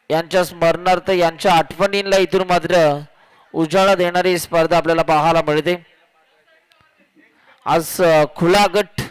यांच्या स्मरणार्थ यांच्या आठवणींना इथून मात्र उजाळा देणारी स्पर्धा आपल्याला पाहायला मिळते। आज खुला गट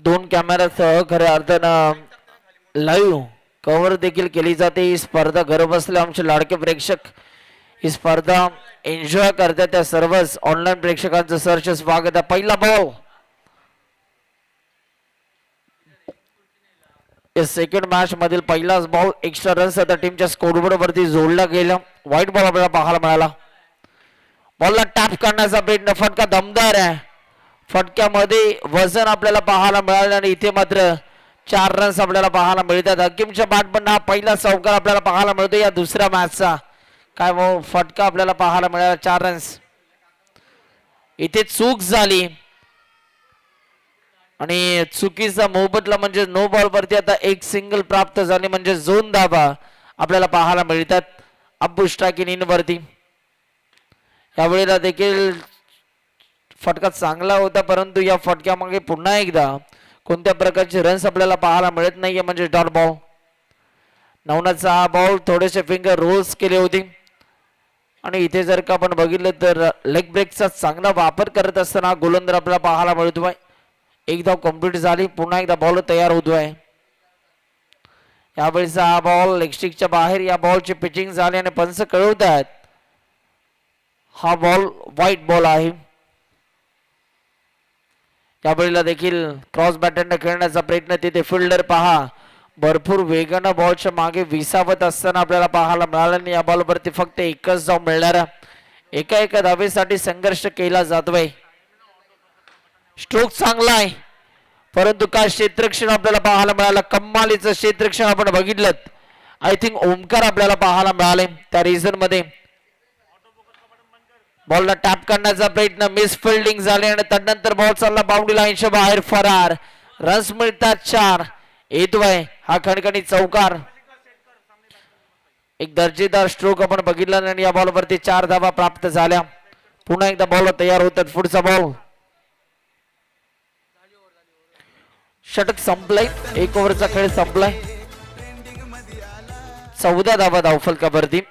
दोन कॅमेऱ्यासह खऱ्या अर्थानं लाईव्ह कव्हर देखील केली जाते। ही स्पर्धा घर बसल्या आमचे लाडके प्रेक्षक ही स्पर्धा एन्जॉय करतात त्या सर्वच ऑनलाईन प्रेक्षकांचं सहर्ष स्वागत आहे। पहिला बॉल सेकंड मॅच मधील पहिलाच बॉल एक्स्ट्रा रन्स आता टीमच्या स्कोरबोर्ड वरती जोडला गेला। व्हाईट बॉल आपल्याला पाहायला मिळाला। बॉलला टॅप करण्याचा प्रयत्न, फटका दमदार आहे, फटक्यामध्ये वजन आपल्याला पाहायला मिळालं आणि इथे मात्र 4 रन्स आपल्याला पाहायला मिळतात। हकीमच्या बॅटमधून हा पहिला चौकार आपल्याला पाहायला मिळतो या दुसऱ्या मॅचचा। काय फटका आपल्याला पाहायला मिळाला, 4 रन्स। इथे चूक झाली आणि चुकीचा मोबदला म्हणजे नो बॉल वरती आता एक सिंगल प्राप्त झाली म्हणजे झोन धाबा आपल्याला पाहायला मिळतात अब्बू स्ट्रायकिंग इन वरती। यावेळेला देखील फटका चांगला होता परंतु या फटक्यामागे पुन्हा एकदा कोणत्या प्रकारचे रन्स आपल्याला पाहायला मिळत नाहीये म्हणजे डॉट बॉल। नवनाथचा हा बॉल थोडेसे फिंगर रोल्स केले होते आणि इथे जर का आपण बघितलं तर लेग ब्रेकचा चांगला वापर करत असताना गोलंदाज आपल्याला पाहायला मिळतोय। एक धाव कंप्लीट झाली, पुन्हा एकदा बॉल तयार होतोय। यावेळेचा हा बॉल लेग स्टिकच्या बाहेर या बॉलची पिचिंग झाली आणि पंच कळवतात हा बॉल व्हाईट बॉल आहे। यावेळेला देखील क्रॉस बॅटरने खेळण्याचा प्रयत्न, तिथे फिल्डर पहा भरपूर वेगानं बॉलच्या मागे विसावत असताना आपल्याला पाहायला मिळालं आणि या बॉलवरती फक्त एकच धाव मिळणार। एका धावेसाठी संघर्ष केला जातोय। स्ट्रोक चांगला आहे परंतु काय क्षेत्ररक्षण आपल्याला पाहायला मिळालं, कमालीचं क्षेत्ररक्षण आपण बघितलं। आय थिंक ओमकार आपल्याला पाहायला मिळाले त्या रिझन मध्ये। बॉलला टॅप करण्याचा प्रयत्न, मिस फिल्डिंग झाली आणि त्यानंतर बॉल चालला बाउंड्री लाईनच्या बाहेर फरार। रन्स मिळतात 4। येतोय हा खणखणी चौकार। एक दर्जेदार स्ट्रोक आपण बघितला आणि या बॉलवरती 4 धावा प्राप्त झाल्या। पुन्हा एकदा बॉल तयार होतात। पुढचा बॉल षटक संपलाय, 1 ओव्हरचा खेळ संपलाय। 14 धावा धावफलकावरती।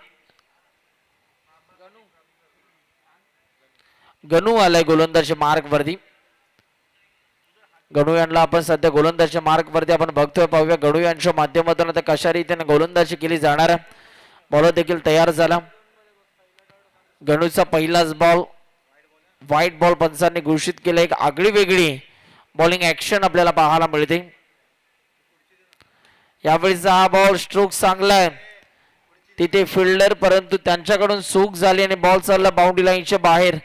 गणू आलाय गोलंदाजच्या मार्क वरती। गणू यांना आपण सध्या गोलंदाजच्या मार्क वरती आपण बघतोय। पाहूया गणू यांच्या माध्यमातून आता कशा रीतीने गोलंदाजी केली जाणार आहे। बॉल देखील तयार झाला। गणूचा पहिलाच बॉल व्हाईट बॉल पंचांनी घोषित केला। एक आगळी वेगळी बॉलिंग ऍक्शन आपल्याला पाहायला मिळते। यावेळीचा हा बॉल स्ट्रोक चांगला आहे, तिथे फिल्डर परंतु त्यांच्याकडून चूक झाली आणि बॉल चालला बाउंड्री लाईनच्या बाहेर।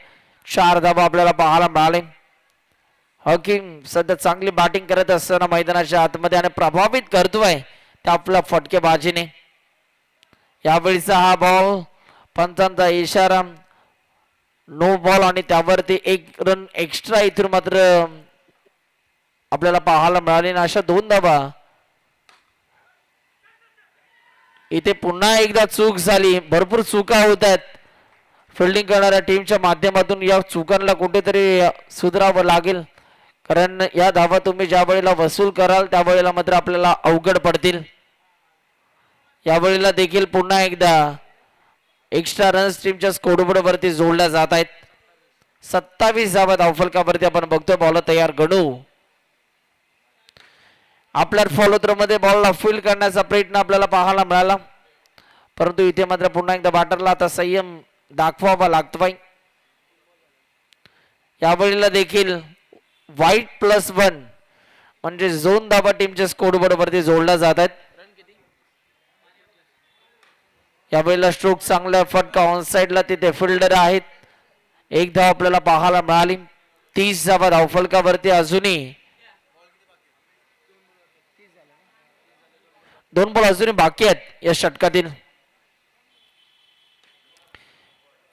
4 धावा आपल्याला पाहायला मिळाले। हकीम सध्या चांगली बॅटिंग करत असताना मैदानाच्या आतमध्ये आणि प्रभावित करतोय त्या आपल्या फटकेबाजीने। यावेळीचा हा बॉल पंचांचा इशारा, नो बॉल आणि त्यावरती 1 रन एक्स्ट्रा इथून मात्र आपल्याला पाहायला मिळाली। अशा 2 धावा। इथे पुन्हा एकदा चूक झाली, भरपूर चुका होत आहेत फिल्डिंग करणाऱ्या टीमच्या माध्यमातून। या चुकांना कुठेतरी सुधारावं लागेल कारण या धावा तुम्ही ज्या वेळेला वसूल कराल त्यावेळेला मात्र आपल्याला अवघड पडतील। यावेळेला देखील पुन्हा एकदा एक्स्ट्रा रन्स टीमच्या स्कोरबोर्ड वरती जोडल्या जात आहेत। 27 धावा धावफलकावरती आपण बघतोय। बॉल तयार गणू आपल्या फॉलो थ्रो मध्ये बॉलला फील्ड करण्याचा प्रयत्न आपल्याला पाहायला मिळाला परंतु इथे मात्र पुन्हा एकदा बॅटरला आता संयम दाखवावा लागतोय। यावेळेला देखील व्हाईट +1 म्हणजे झोन धावा टीमच्या स्कोरबोर्ड वरती जोडल्या जात आहेत। यावेळेला स्ट्रोक चांगला, फटका ऑन साइडला, तिथे फिल्डर आहेत। 1 धाव आपल्याला पाहायला मिळाली। 30 धावा धावफलकावरती अजूनही 2 बॉल अजूनही बाकी आहेत या षटकातील.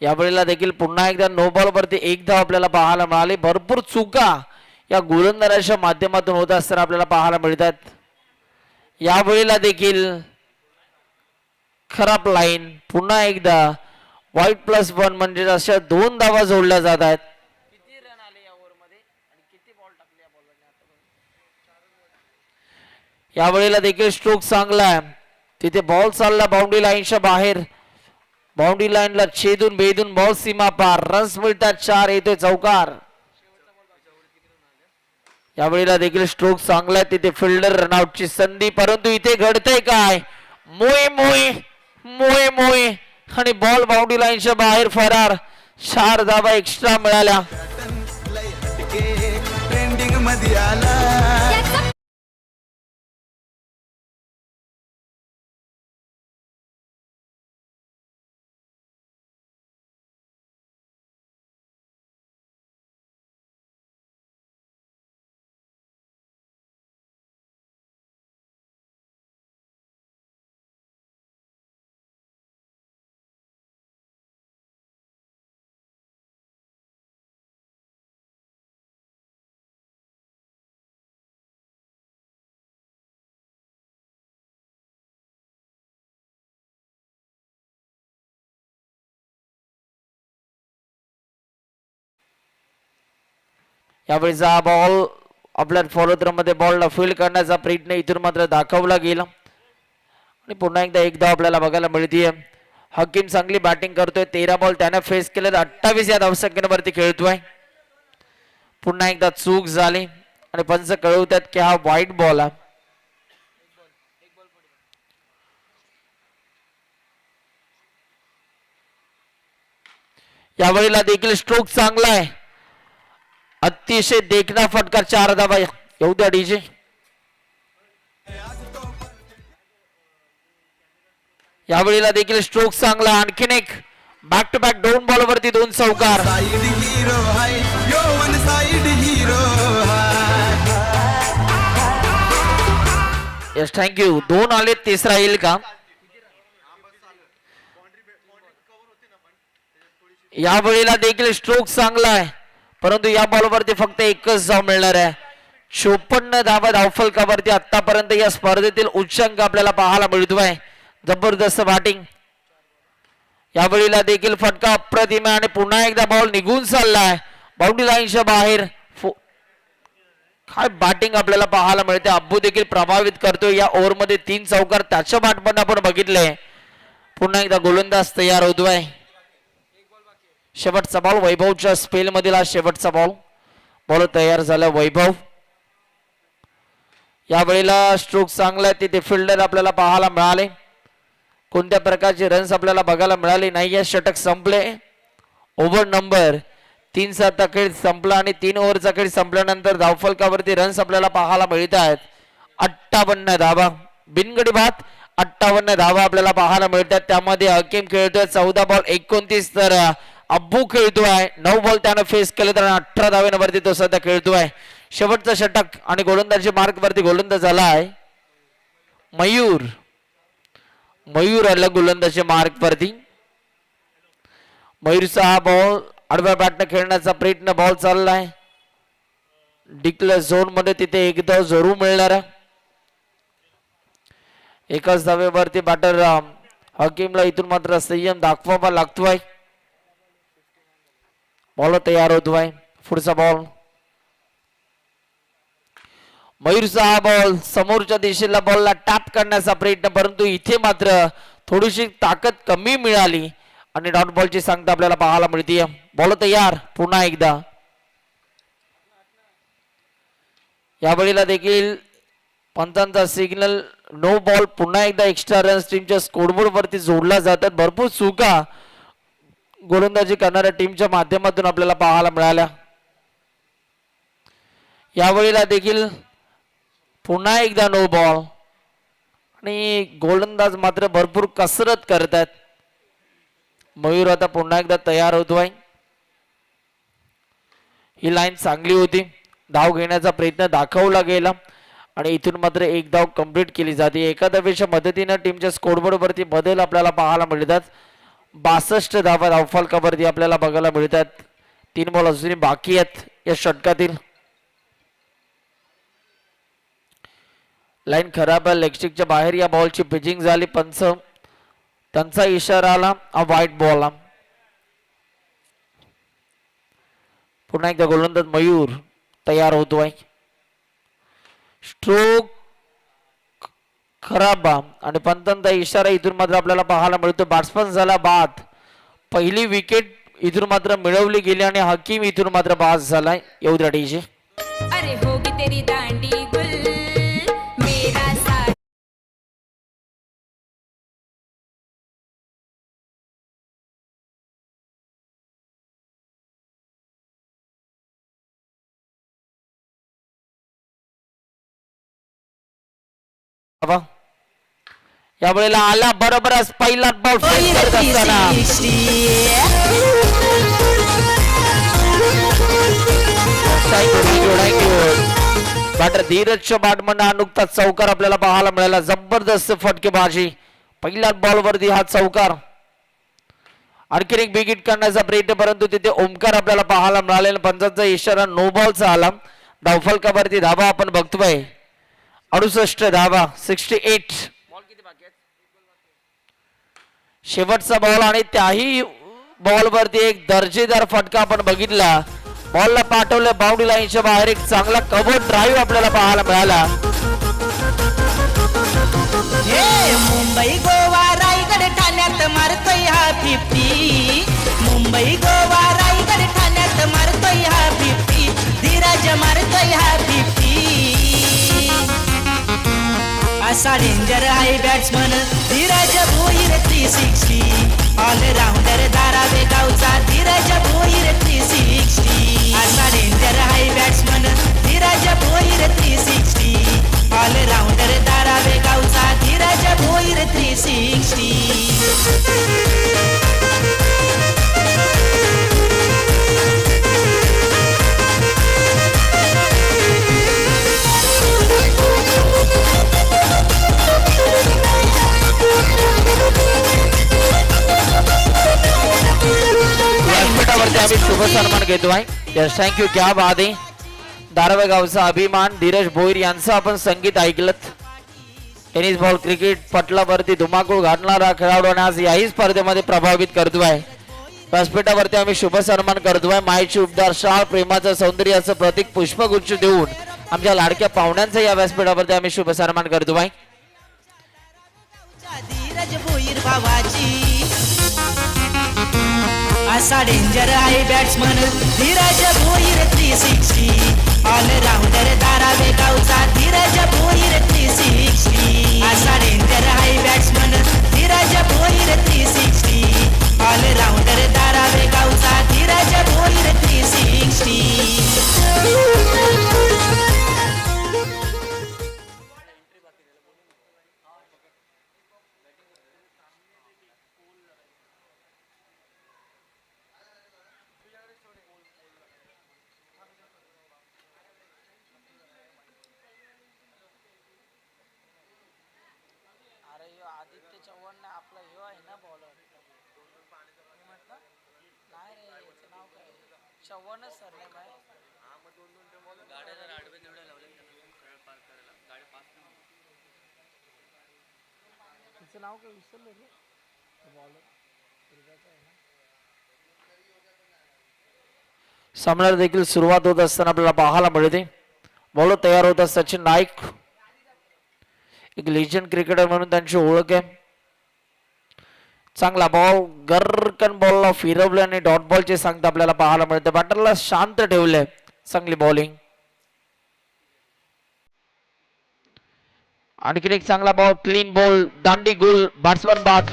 यावेळेला देखील पुन्हा एकदा नो बॉल वरती 1 धाव आपल्याला पाहायला मिळाली. भरपूर चुका या गोलंदाजाच्या माध्यमातून होत असताना आपल्याला पाहायला मिळतात. यावेळेला देखील खराब लाईन. पुन्हा एकदा वाईट +1 म्हणजे अशा 2 धावा जोडल्या जात आहेत. किती रन आले या ओव्हर मध्ये आणि किती बॉल टाकले या बॉलरने? यावेळेला देखील स्ट्रोक चांगला आहे. तिथे बॉल चालला बाउंड्री लाईनच्या बाहेर. बाउंड्री लाईनला छेदून बेदून बॉल सीमा पार. रन्स मिळतात 4. येतोय चौकार. यावेळेला देखील स्ट्रोक चांगला आहे. तिथे फिल्डर रनआउटची संधी. परंतु इथे घडतंय काय? मोय मोय मोय मोय आणि बॉल बाउंड्री लाईनच्या बाहेर फरार. 4 धावा एक्स्ट्रा मिळाल्या. यावेळीचा हा बॉल आपल्या फॉलोथ्रोमध्ये बॉलला फील्ड करण्याचा प्रयत्न इथून मात्र दाखवला गेला आणि पुन्हा एकदा 1 धाव आपल्याला बघायला मिळतीये. हकीम चांगली बॅटिंग करतोय. 13 बॉल त्याने फेस केले. 28 या धावसंख्येवरती खेळतोय. पुन्हा एकदा चूक झाली आणि पंच कळवतात की हा वाईट बॉल आहे. यावेळेला देखील स्ट्रोक चांगला आहे. अतिशय देखना फटका. 4 धावा येऊ द्या डीजे. यावेळेला देखील स्ट्रोक चांगला. आणखीन एक बॅक टू बॅक 2 बॉल वरती 2 चौकार. Yes thank you. 2 आले. 3रा येईल का? यावेळेला देखील स्ट्रोक चांगला आहे. परंतु या बॉलवरती फक्त 1च धाव मिळणार आहे. 54 धावा धावफलकावरती आतापर्यंत या स्पर्धेतील उच्चांक आपल्याला पाहायला मिळतोय. जबरदस्त बॅटिंग. यावेळेला देखील फटका अप्रतिम आणि पुन्हा एकदा बॉल निघून चाललाय बाउंड्री लाईनच्या बाहेर. काय बॅटिंग आपल्याला पाहायला मिळते. अब्बू देखील प्रभावित करतोय. या ओव्हरमध्ये 3 चौकार त्याच्या बॅटमध्ये आपण बघितले. पुन्हा एकदा गोलंदाज तयार होतोय. शेवटचा बॉल वैभवच्या स्पेल मधील हा शेवटचा बॉल. बॉल तयार झाला वैभव. यावेळेला स्ट्रोक चांगला आहे. तिथे फिल्डर आपल्याला पाहायला मिळाले. कोणत्या प्रकारचे रन्स आपल्याला बघायला मिळाले नाही. या षटक संपले. ओव्हर नंबर 3चा आता खेळ संपला आणि 3 ओव्हरचा खेळ संपल्यानंतर धावफलकावरती रन्स आपल्याला पाहायला मिळत आहेत. 58 धावा बिनगडी बाद. 58 धावा आपल्याला पाहायला मिळतात. त्यामध्ये हकीम खेळतोय 14 बॉल 29. तर अब्बू खेळतोय 9 बॉल त्यानं फेस केले तर 18 धावेवरती तो सध्या खेळतोय. शेवटचा षटक आणि गोलंदाजी मार्क वरती गोलंदाज झाला आहे मयूर. मयूर आला गोलंदाजी मार्क वरती. मयूरचा हा बॉल आडव्या बॅटने खेळण्याचा प्रयत्न. बॉल चाललाय डिक्लेअर झोन मध्ये. तिथे 1 धाव जरूर मिळणार आहे. 1च धावेवरती बॅटर हकीमला इथून मात्र संयम दाखवावा लागतोय. बॉल तयार होतोय. पुढचा बॉल मयूरचा हा बॉल समोरच्या दिशेला बॉलला टॅप करण्याचा प्रयत्न. परंतु इथे मात्र थोडीशी ताकद कमी मिळाली आणि डॉट बॉलची सांगता आपल्याला पाहायला मिळते. बॉल तयार पुन्हा एकदा. यावेळेला देखील पंतांचा सिग्नल नो बॉल. पुन्हा एकदा एक्स्ट्रा रन्स टीमच्या स्कोरबोर्ड वरती जोडला जातात. भरपूर चुका गोलंदाजी करणाऱ्या टीमच्या माध्यमातून आपल्याला पाहायला मिळाल्या. यावेळेला देखील पुन्हा एकदा नो बॉल आणि गोलंदाज मात्र भरपूर कसरत करतात. मयूर आता पुन्हा एकदा तयार होतोय. ही लाईन चांगली होती, धाव घेण्याचा प्रयत्न दाखवला गेला आणि इथून मात्र एक धाव कंप्लीट केली जाते. एका धावेच्या मदतीने टीमच्या स्कोरबोर्ड वरती बदल आपल्याला पाहायला मिळतात. 62 धावा धावफलकावरती आपल्याला बघायला मिळतात. 3 बॉल अजूनही बाकी आहेत या षटकातील. लाईन खराब आहे, लेगस्टिकच्या बाहेर या बॉलची पिचिंग झाली. पंच त्यांचा इशारा आला, हा व्हाईट बॉल. पुन्हा एकदा गोलंदाज मयूर तयार होतोय. स्ट्रोक खराब आणि पंतांचा इशारा इथून मात्र आपल्याला पाहायला मिळतो. बॅट्समन झाला बाद. पहिली विकेट इथून मात्र मिळवली गेली आणि हकीम इथून मात्र बाद झालाय. येऊ द्या डीजे. अरे होगी तेरी दांडी गुल मेरा साथ. या वेळेला आला बरोबरच पहिला बॉल करत असताना बॅटर धीरजच्या बॅटमन हा नुकताच चौकार आपल्याला पाहायला मिळाला. जबरदस्त फटकेबाजी पहिल्या बॉल वरती हा चौकार. आणखीन एक विकेट करण्याचा प्रयत्न, परंतु तिथे ओमकार आपल्याला पाहायला मिळाले. पंचांचा इशारा नो बॉलचा आला. धावफलकावरती धावा आपण बघतोय 68 धावा, 68. शेवटचा बॉल आणि त्याही बॉल वरती एक दर्जेदार फटका आपण बघितला. बॉलला पाठवलं बाउंड्री लाईनच्या बाहेर. एक चांगला कव्हर ड्राईव्ह आपल्याला पाहायला मिळाला. मुंबई गोवा रायगड ठाण्यात मारतोय हा 50. मुंबई गोवा रायगड ठाण्यात मारतोय हा 50. धीरज मारतोय हा 50. असा डेंजर आहे बॅट्समन धीरज भोईर 360. ऑलराऊंडर धारावे गावचा धीरज भोईर 360. असा डेंजर आहे बॅट्समन धीरज भोईर 360. ऑलराऊंडर धारावे गावचा धीरज भोईर 360. आम्ही शुभ सन्मान घेतोय. Yes, thank you. क्या बात आहे. धारावे गावचा अभिमान धीरज भोईर यांचं आपण संगीत ऐकलं. टेनिस बॉल क्रिकेट पटलावरती धुमाकूळ घालणारा खेळाडू आणि आज याही स्पर्धेमध्ये प्रभावित करतोय. व्यासपीठावरती आम्ही शुभ सन्मान करतोय. मायेची उपदार शाळ, प्रेमाचं सौंदर्याचं प्रतीक पुष्पगुच्छ देऊन आमच्या लाडक्या पाहुण्यांचा या व्यासपीठावरती आम्ही शुभ सन्मान करतोय. धीरज भोईर भावाची असा डेंजर आहे बॅट्समन धीरज भोईर 360. ऑलराऊंडर धारावे गावचा धीरज भोईर 360. असा डेंजर आहे बॅट्समन धीरज भोईर 360. ऑलराऊंडर धारावे गावचा धीरज भोईर 360. आदित्य चव्हाण आपला हे आहे ना बॉलर, नाही रे याचं नाव काय, चव्हाणच सर नाही बाय. तिचं नाव काय विसरलं रे बॉलर. सामन्याला देखील सुरुवात होत असताना आपल्याला पाहायला मिळते. बॉलर तयार होतात सचिन नाईक, एक लेजंड क्रिकेटर म्हणून त्यांची ओळख आहे. चांगला बॉल गरकन बॉलला फिरवले आणि डॉट बॉलचे सांगता आपल्याला पाहायला मिळते. बॅटरला शांत ठेवले. चांगली बॉलिंग. आणखीन एक चांगला बॉल, क्लीन बॉल, दांडी गुल, बॅट्समन बाद.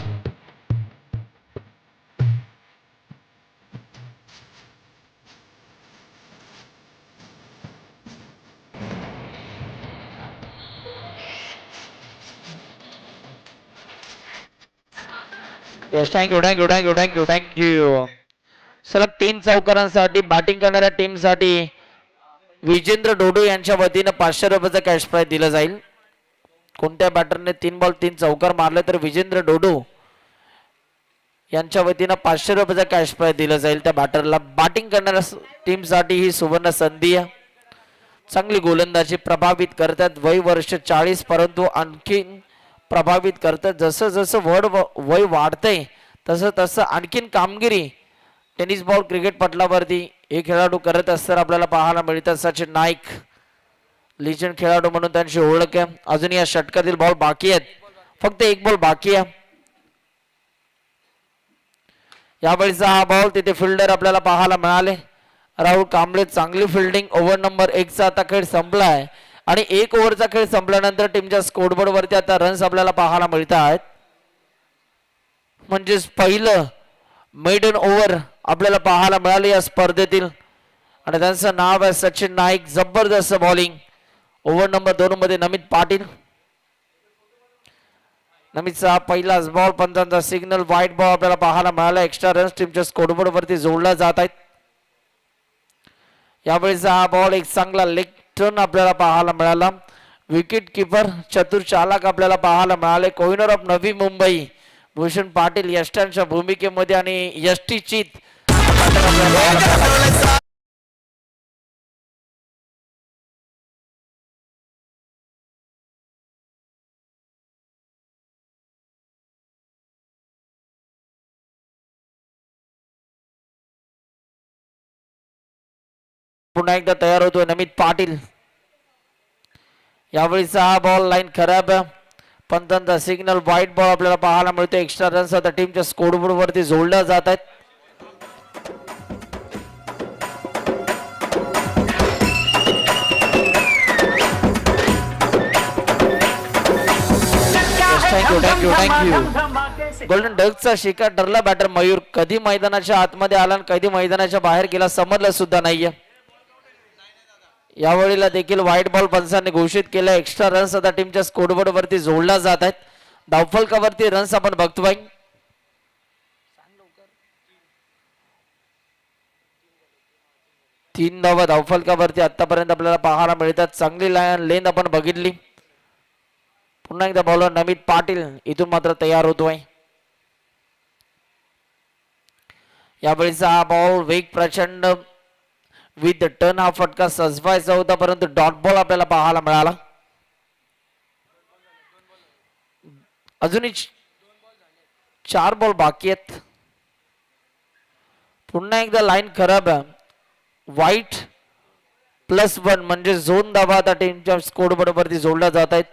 Yes, thank you. सलग 3 चौकारांसाठी बॅटिंग करणाऱ्या टीमसाठी विजेंद्र डोडो यांच्या वतीनं 500 रुपयाचं कॅश प्राइज दिलं जाईल. कोणत्या बॅटरने 3 बॉल 3 चौकार मारले तर विजेंद्र डोडो यांच्या वतीनं 500 रुपयाचं कॅश प्राइज दिलं जाईल त्या बॅटरला. बॅटिंग करणाऱ्या टीमसाठी ही सुवर्ण संधी आहे. चांगली गोलंदाजी प्रभावित करतात. वय वर्ष 40 परंतु आणखीन प्रभावित करतात. जसं जसं वय वाढतंय तसं तसं आणखीन कामगिरी टेनिस बॉल क्रिकेट पटलावरती हे खेळाडू करत असताना आपल्याला पाहायला मिळतात. सचिन नाईक लिजंड खेळाडू म्हणून त्यांची ओळख आहे. अजून या षटकातील बॉल बाकी आहेत. फक्त एक बॉल बाकी आहे. यावेळीचा हा बॉल तिथे फिल्डर आपल्याला पाहायला मिळाले. राहुल कांबळे चांगली फिल्डिंग. ओव्हर नंबर 1 चा आता खेळ संपला आहे आणि 1 ओव्हरचा खेळ संपल्यानंतर टीमच्या स्कोरबोर्ड वरती आता रन्स आपल्याला पाहायला मिळत आहेत. म्हणजेच पहिलं मेडन ओव्हर आपल्याला पाहायला मिळाले या स्पर्धेतील आणि त्यांचं नाव आहे सचिन नाईक. जबरदस्त बॉलिंग. ओव्हर नंबर 2 मध्ये नमित पाटील. नमितचा पहिलाच बॉल पंचांचा सिग्नल व्हाईट बॉल आपल्याला पाहायला मिळाला. एक्स्ट्रा रन्स टीमच्या स्कोरबोर्ड वरती जोडला जात आहेत. यावेळीचा हा बॉल एक चांगला लेग टर्न आपल्याला पाहायला मिळाला. विकेट किपर चतुर चालक आपल्याला पाहायला मिळाले. कोहिनूर ऑफ नवी मुंबई भूषण पाटील यष्टांच्या भूमिकेमध्ये आणि यष्टी चित पुन्हा एकदा तयार होतोय नमित पाटील. यावेळीचा हा बॉल लाईन खराब. पंतांचा सिग्नल व्हाईट बॉल आपल्याला पाहायला मिळतो. एक्स्ट्रा रन्स आता टीमच्या स्कोरबोर्ड वरती जोडल्या जात आहेत. थँक्यू. गोल्डन डकचा शिकार ठरला बॅटर मयूर. कधी मैदानाच्या आतमध्ये आला आणि कधी मैदानाच्या बाहेर गेला समजलं सुद्धा नाहीये. यावेळीला देखील व्हाईट बॉल पंचांनी घोषित केला. एक्स्ट्रा रन्स आता टीमच्या स्कोरबोर्ड वरती जोडला जात आहेत. धावफलकावरती रन्स आपण बघतोय. 3 धावा धावफलकावरती आतापर्यंत आपल्याला पाहायला मिळतात. चांगली लेंथ आपण बघितली. पुन्हा एकदा बॉलर नमित पाटील इथून मात्र तयार होतोय. यावेळीचा हा बॉल वेग प्रचंड विथ टर्न हा फटका सजवायचा होता परंतु डॉट बॉल आपल्याला पाहायला मिळाला. अजूनही 4 बॉल बाकी आहेत. पुन्हा एकदा लाईन खराब आहे. व्हाईट +1 म्हणजे झोन धावा आता टीमच्या स्कोरबोर्ड वरती जोडल्या जात आहेत.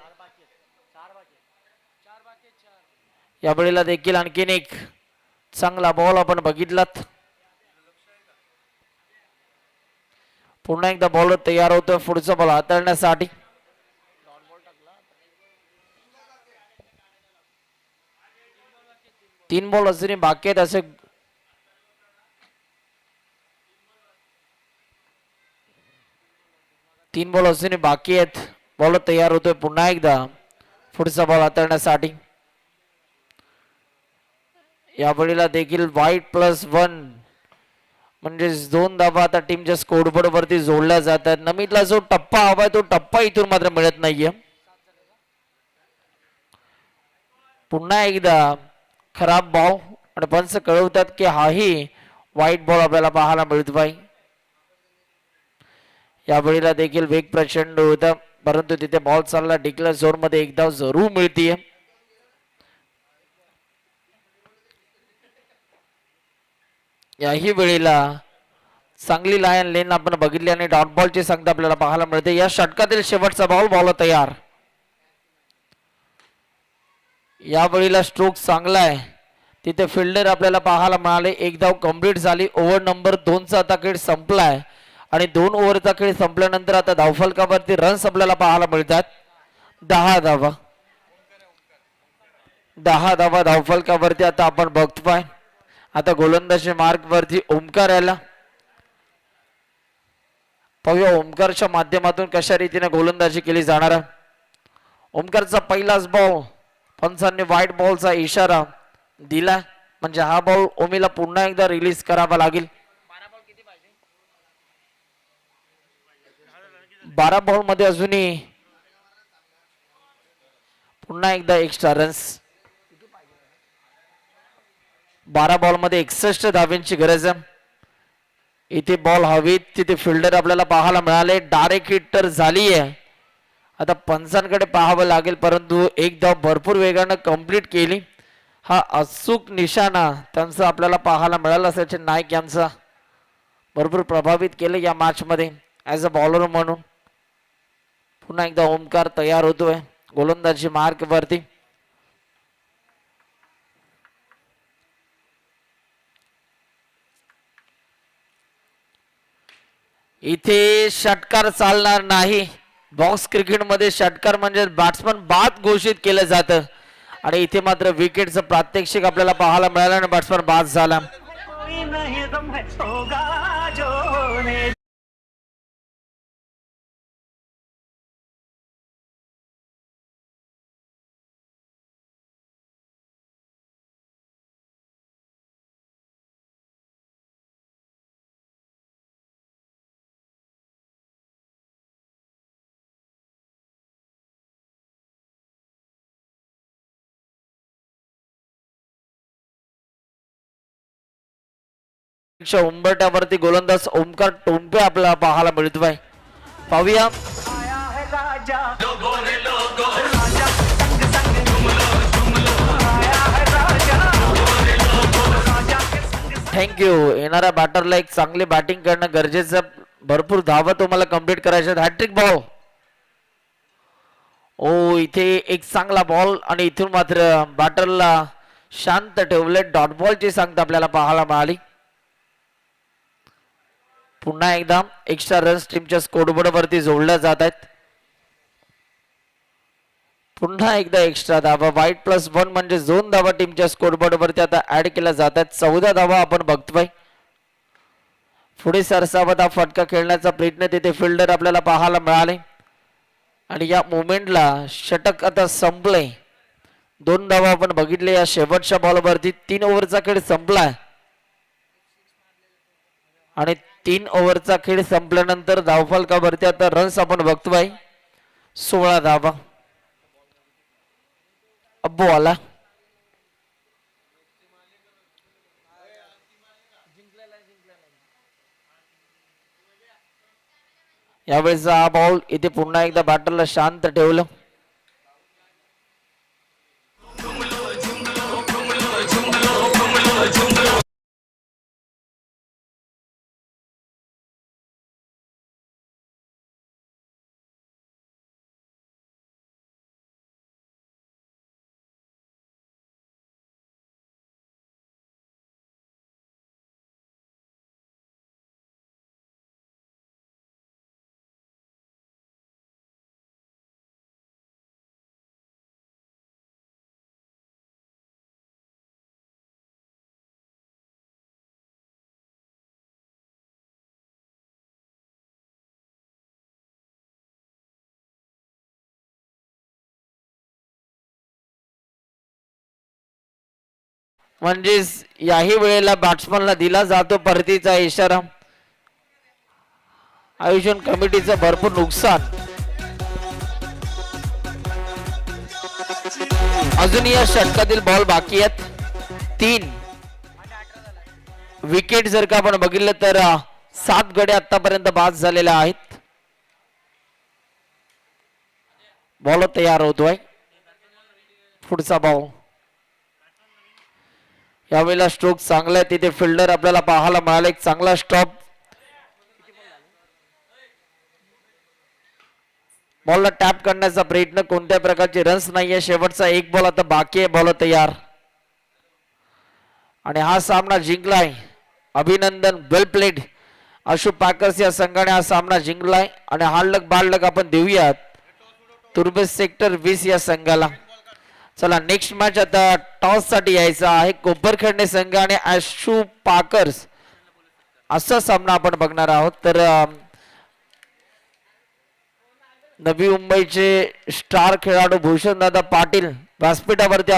यावेळेला देखील आणखीन एक चांगला बॉल आपण बघितलात. पुन्हा एकदा बॉलर तयार होतोय पुढचा बॉल हाताळण्यासाठी. तीन बॉल अजूनही बाकी आहेत. असे 3 बॉल अजूनही बाकी आहेत. बॉलर तयार होतोय पुन्हा एकदा पुढचा बॉल हाताळण्यासाठी. यावेळेला देखील व्हाईट +1 म्हणजे 2 धावा आता टीमच्या स्कोरबोर्ड वरती जोडल्या जातात. नमितला जो टप्पा हवाय तो टप्पा इथून मात्र मिळत नाहीये. पुन्हा एकदा खराब बॉल आणि पंच कळवतात की हाही व्हाईट बॉल आपल्याला पाहायला मिळतोय. यावेळेला देखील वेग प्रचंड होता परंतु तिथे बॉल चालला. डिक्लेअर झोन मध्ये एक धाव जरूर मिळतीये. याही वेळेला चांगली लायन लेन आपण बघितली आणि डॉट बॉलची संख्या आपल्याला पाहायला मिळते. या षटकातील शेवटचा बॉल बॉल तयार. या वेळेला स्ट्रोक चांगला आहे. तिथे फिल्डर आपल्याला पाहायला मिळाले. एक धाव कंप्लीट झाली. ओव्हर नंबर 2 चा आता खेळ संपलाय आणि 2 ओव्हरचा खेळ संपल्यानंतर आता धावफलकावरती रन्स आपल्याला पाहायला मिळतात. 10 धावा. 10 धावा धावफलकावरती आता आपण बघतोय. आता गोलंदाजी मार्ग वरती ओमकार याला पाहूया ओमकारच्या माध्यमातून कशा रीतीने गोलंदाजी केली जाणार आहे. ओमकारचा पहिलाच बॉल पंचांनी व्हाईट बॉलचा इशारा दिला म्हणजे हा बॉल ओमीला पुन्हा एकदा रिलीज करावा लागेल. 12 बॉल मध्ये अजूनही पुन्हा एकदा एक्स्ट्रा रन्स. 12 बॉल मध्ये 61 धाव्यांची गरज आहे. इथे बॉल हवीत तिथे फिल्डर आपल्याला पाहायला मिळाले. डायरेक्ट हिट तर झाली आहे. आता पंचांकडे पाहावं लागेल परंतु एक धाव भरपूर वेगानं कंप्लीट केली. हा अचूक निशाणा त्यांचा आपल्याला पाहायला मिळाला. सचिन नाईक यांचा भरपूर प्रभावित केलं या मॅच मध्ये ऍज अ बॉलर म्हणून. पुन्हा एकदा ओमकार तयार होतोय गोलंदाजी मार्क वरती. इथे षटकार चालणार नाही. बॉक्स क्रिकेट मध्ये षटकार म्हणजे बॅट्समन बाद घोषित केलं जातं आणि इथे मात्र विकेटचं प्रात्यक्षिक आपल्याला पाहायला मिळालं आणि बॅट्समन बाद झाला. उंबरट्यावरती गोलंदाज ओमकार टोंपे आपल्याला पाहायला मिळतोय. पाहूया. थँक्यू. येणाऱ्या बॅटरला एक चांगली बॅटिंग करणं गरजेचं. भरपूर धावा तुम्हाला कंप्लीट करायच्या. Hat trick ball. ओ इथे एक चांगला बॉल आणि इथून मात्र बॅटरला शांत ठेवले. डॉट बॉलची सांगता आपल्याला पाहायला मिळाली. पुन्हा एकदा एक्स्ट्रा रन्स टीमच्या स्कोरबोर्ड वरती जोडल्या जात आहेत. पुन्हा एकदा एक्स्ट्रा धावा. वाईट +1 म्हणजे 2 धावा टीमच्या स्कोरबोर्ड वरती आता ऍड केल्या जात आहेत. 14 धावा आपण बघतोय. पुढे सरसावत हा फटका खेळण्याचा प्रयत्न तिथे फिल्डर आपल्याला पाहायला मिळाले आणि या मोमेंटला षटक आता संपले. 2 धावा आपण बघितले या शेवटच्या बॉलवरती. 3 ओव्हरचा खेळ संपलाय आणि 3 ओव्हरचा खेळ संपल्यानंतर धावफलकावरती आता रन्स आपण बघतोय 16 धावा. अब्बू आला. यावेळेचा हा बॉल इथे पुन्हा एकदा बॅटरला शांत ठेवलं. म्हणजेच याही वेळेला बॅट्समनला दिला जातो परतीचा इशारा. आयोजन कमिटीचं भरपूर नुकसान. अजून या षटकातील बॉल बाकी आहेत 3 विकेट. जर का आपण बघितलं तर 7 गडे आतापर्यंत बाद झालेले आहेत. बॉल तयार होतोय. पुढचा बॉल. यावेळेला स्ट्रोक चांगला आहे. तिथे फिल्डर आपल्याला पाहायला मिळाला. एक चांगला स्टॉप. बॉलला टॅप करण्याचा प्रयत्न. कोणत्या प्रकारचे रन्स नाहीये. शेवटचा एक बॉल आता बाकी आहे. बॉल तयार आणि हा सामना जिंकलाय. अभिनंदन. वेल प्लेड. अशोक पॅकर्स या संघाने हा सामना जिंकलाय आणि हार्ड लक आपण देऊयात तुर्बेस सेक्टर 20 या संघाला. चला नेक्स्ट मॅच आता टॉस साठी यायचा आहे. कोपरखंडे संघ आणि अशोक पॅकर्स असा सामना आपण बघणार आहोत. तर नवी मुंबईचे स्टार खेळाडू भूषणदादा पाटील व्यासपीठावरती